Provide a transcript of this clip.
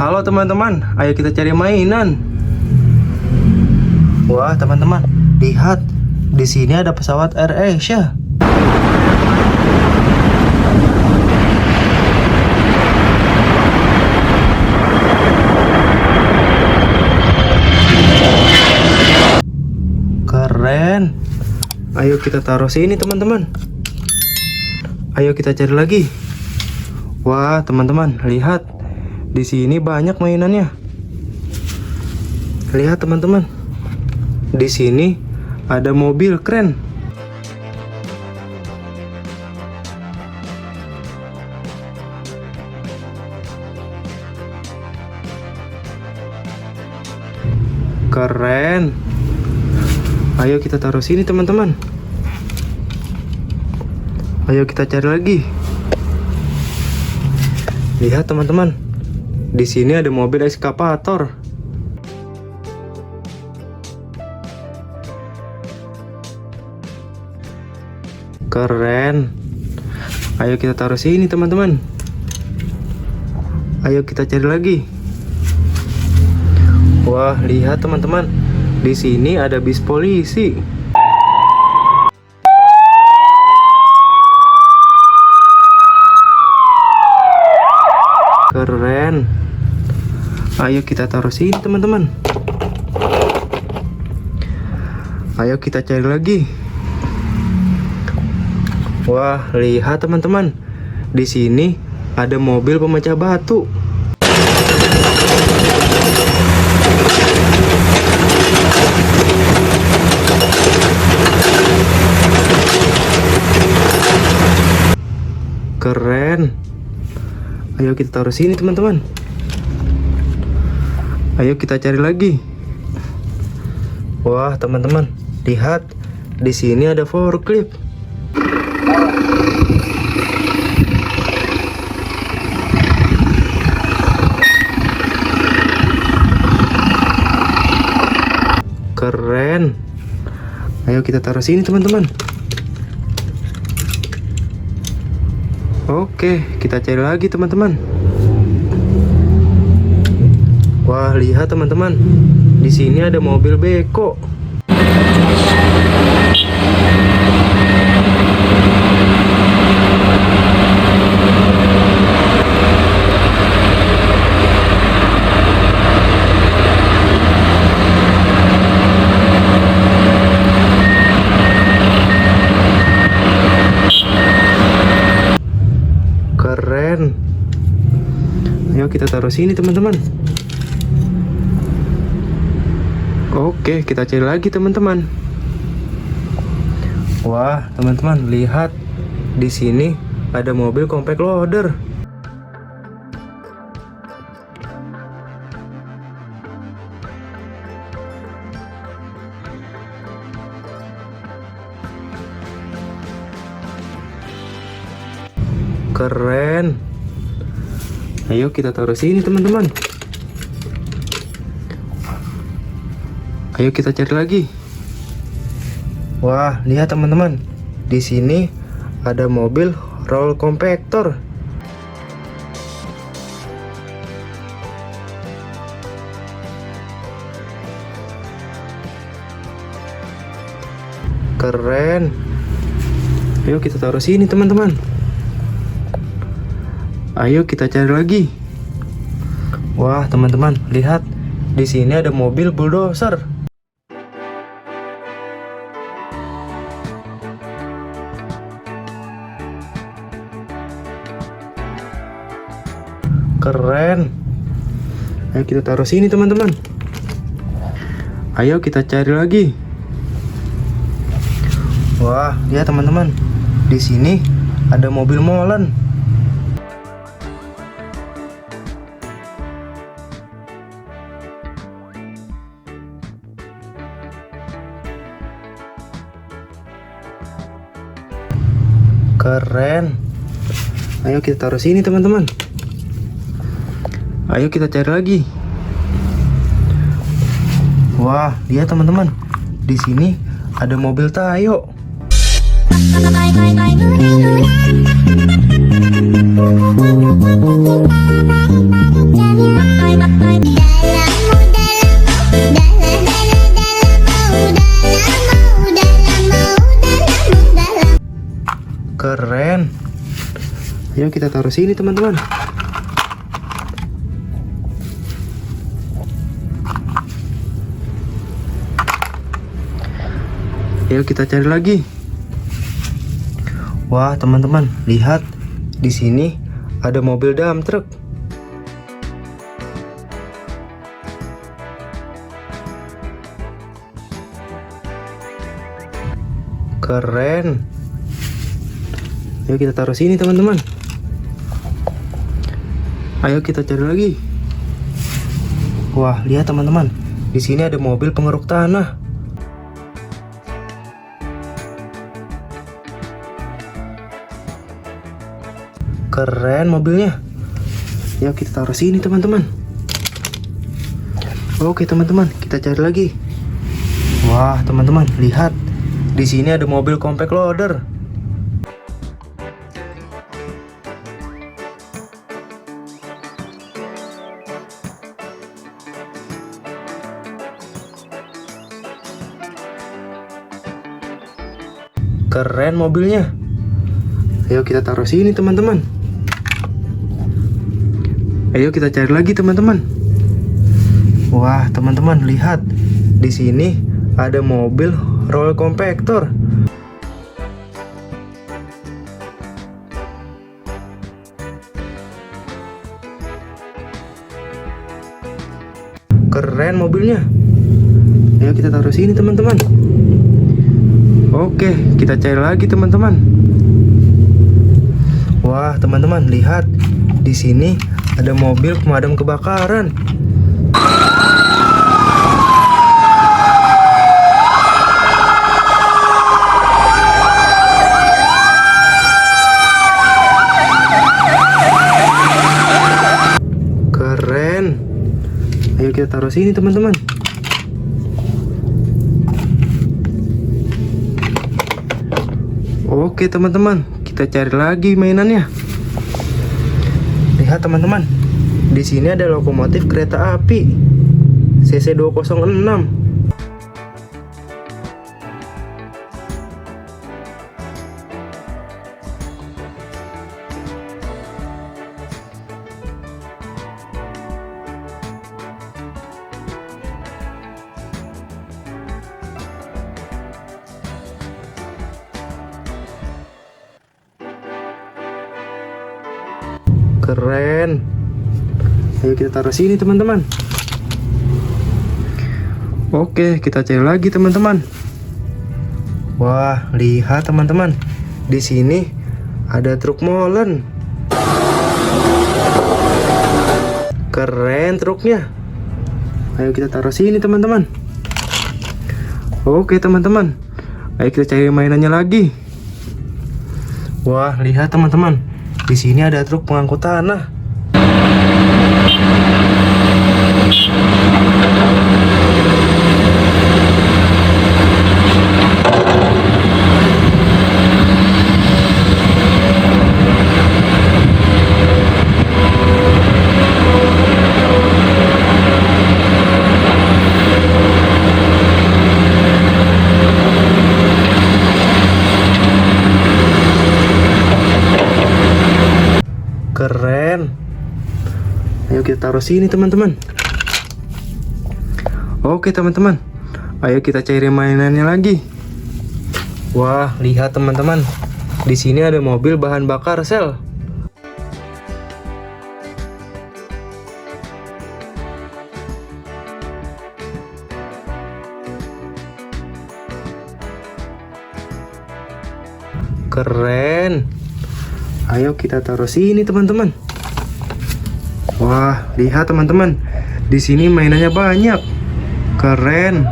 Halo teman-teman, ayo kita cari mainan. Wah teman-teman, lihat di sini ada pesawat AirAsia. Keren. Ayo kita taruh sini teman-teman. Ayo kita cari lagi. Wah teman-teman, lihat di sini banyak mainannya. Lihat teman-teman, di sini ada mobil keren. Keren. Ayo kita taruh sini teman-teman. Ayo kita cari lagi. Lihat teman-teman, di sini ada mobil ekskavator. Keren. Ayo kita taruh sini teman-teman. Ayo kita cari lagi. Wah, lihat teman-teman, di sini ada bis polisi. Keren. Ayo kita taruh sini teman-teman. Ayo kita cari lagi. Wah, lihat teman-teman, di sini ada mobil pemecah batu. Keren. Ayo kita taruh sini teman-teman. Ayo kita cari lagi. Wah teman-teman, lihat di sini ada forklift. Keren. Ayo kita taruh sini teman-teman. Oke, kita cari lagi teman-teman. Wah, lihat teman-teman, di sini ada mobil beko. Keren. Ayo kita taruh sini teman-teman. Oke, kita cari lagi teman-teman. Wah teman-teman, lihat di sini ada mobil compact loader. Keren. Ayo kita taruh sini teman-teman. Ayo kita cari lagi. Wah, lihat teman-teman, di sini ada mobil roll compactor. Keren. Ayo kita taruh sini teman-teman. Ayo kita cari lagi. Wah teman-teman, lihat di sini ada mobil bulldozer. Keren. Ayo kita taruh sini teman-teman. Ayo kita cari lagi. Wah, lihat teman-teman, di sini ada mobil molen. Keren. Ayo kita taruh sini teman-teman. Ayo kita cari lagi. Wah, lihat teman-teman, di sini ada mobil Tayo. Ayo kita taruh sini teman-teman. Ayo kita cari lagi. Wah teman-teman, lihat di sini ada mobil dump truck. Keren. Ayo kita taruh sini teman-teman. Ayo kita cari lagi. Wah lihat teman-teman, di sini ada mobil pengeruk tanah. Keren mobilnya. Ayo kita taruh sini teman-teman. Oke teman-teman, kita cari lagi. Wah teman-teman, lihat di sini ada mobil compact loader. Keren mobilnya. Ayo kita taruh sini teman-teman. Ayo kita cari lagi teman-teman. Wah teman-teman, lihat di sini ada mobil roll compactor. Keren mobilnya. Ayo kita taruh sini teman-teman. Oke, kita cari lagi teman-teman. Wah teman-teman, lihat di sini ada mobil pemadam kebakaran. Keren. Ayo kita taruh sini teman-teman. Oke teman-teman, kita cari lagi mainannya. Lihat teman-teman, di sini ada lokomotif kereta api CC 206. Keren. Ayo kita taruh sini teman-teman. Oke, kita cari lagi teman-teman. Wah, lihat teman-teman. Di sini ada truk molen. Keren truknya. Ayo kita taruh sini teman-teman. Oke teman-teman. Ayo kita cari mainannya lagi. Wah, lihat teman-teman. Di sini ada truk pengangkut tanah. Keren. Ayo kita taruh sini teman-teman. Oke teman-teman, ayo kita cari mainannya lagi. Wah, lihat teman-teman. Di sini ada mobil bahan bakar sel. Keren. Ayo kita taruh sini teman-teman. Wah, lihat teman-teman. Di sini mainannya banyak. Keren.